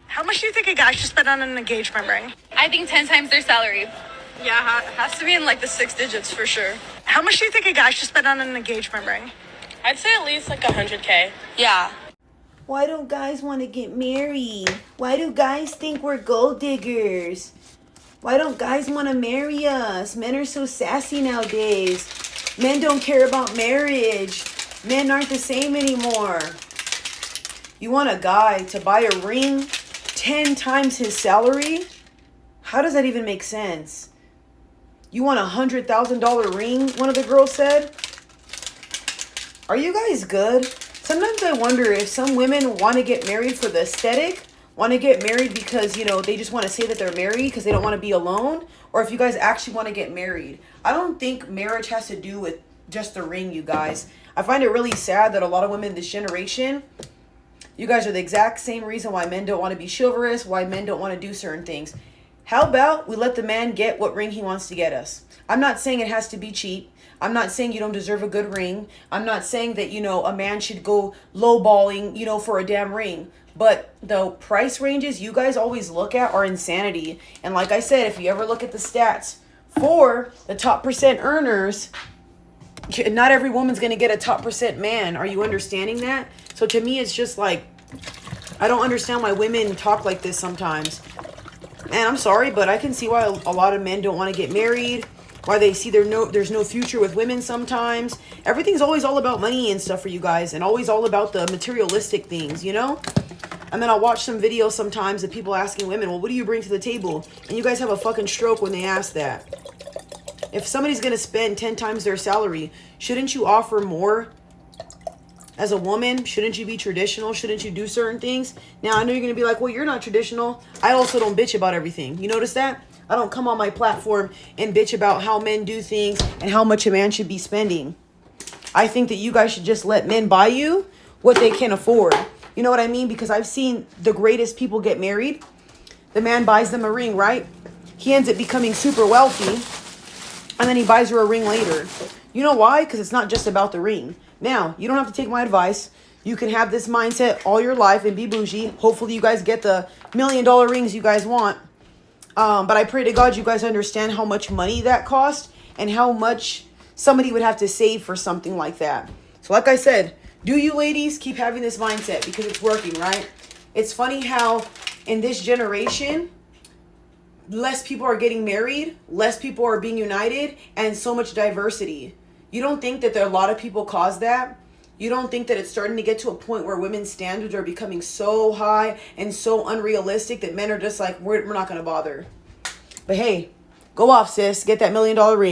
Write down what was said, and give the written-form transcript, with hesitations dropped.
How much do you think a guy should spend on an engagement ring? I think 10 times their salary. Yeah, has to be in like the 6 digits for sure. How much do you think a guy should spend on an engagement ring? I'd say at least like 100K. Yeah. Why don't guys want to get married? Why do guys think we're gold diggers? Why don't guys want to marry us? Men are so sassy nowadays. Men don't care about marriage. Men aren't the same anymore. You want a guy to buy a ring 10 times his salary? How does that even make sense? You want $100,000 ring, one of the girls said. Are you guys good? Sometimes I wonder if some women want to get married for the aesthetic, want to get married because, you know, they just want to say that they're married because they don't want to be alone, or if you guys actually want to get married. I don't think marriage has to do with just the ring, you guys. I find it really sad that a lot of women in this generation, you guys are the exact same reason why men don't want to be chivalrous, why men don't want to do certain things. How about we let the man get what ring he wants to get us? I'm not saying it has to be cheap. I'm not saying you don't deserve a good ring. I'm not saying that, you know, a man should go lowballing, you know, for a damn ring. But the price ranges you guys always look at are insanity. And like I said, if you ever look at the stats for the top percent earners, not every woman's going to get a top percent man. Are you understanding that? So to me, it's just like, I don't understand why women talk like this sometimes. And I'm sorry, but I can see why a lot of men don't want to get married, why they see there's no future with women sometimes. Everything's always all about money and stuff for you guys, and always all about the materialistic things, you know? And then I'll watch some videos sometimes of people asking women, well, what do you bring to the table? And you guys have a fucking stroke when they ask that. If somebody's going to spend 10 times their salary, shouldn't you offer more? As a woman, shouldn't you be traditional? Shouldn't you do certain things? Now, I know you're going to be like, well, you're not traditional. I also don't bitch about everything. You notice that? I don't come on my platform and bitch about how men do things and how much a man should be spending. I think that you guys should just let men buy you what they can afford. You know what I mean? Because I've seen the greatest people get married. The man buys them a ring, right? He ends up becoming super wealthy. And then he buys her a ring later. You know why? Because it's not just about the ring. Now, you don't have to take my advice. You can have this mindset all your life and be bougie. Hopefully you guys get the $1 million rings you guys want. But I pray to God you guys understand how much money that cost and how much somebody would have to save for something like that. So like I said, do you ladies keep having this mindset because it's working, right? It's funny how in this generation, less people are getting married, less people are being united, and so much diversity. You don't think that there are a lot of people cause that? You don't think that it's starting to get to a point where women's standards are becoming so high and so unrealistic that men are just like, we're not going to bother. But hey, go off, sis. Get that $1 million ring.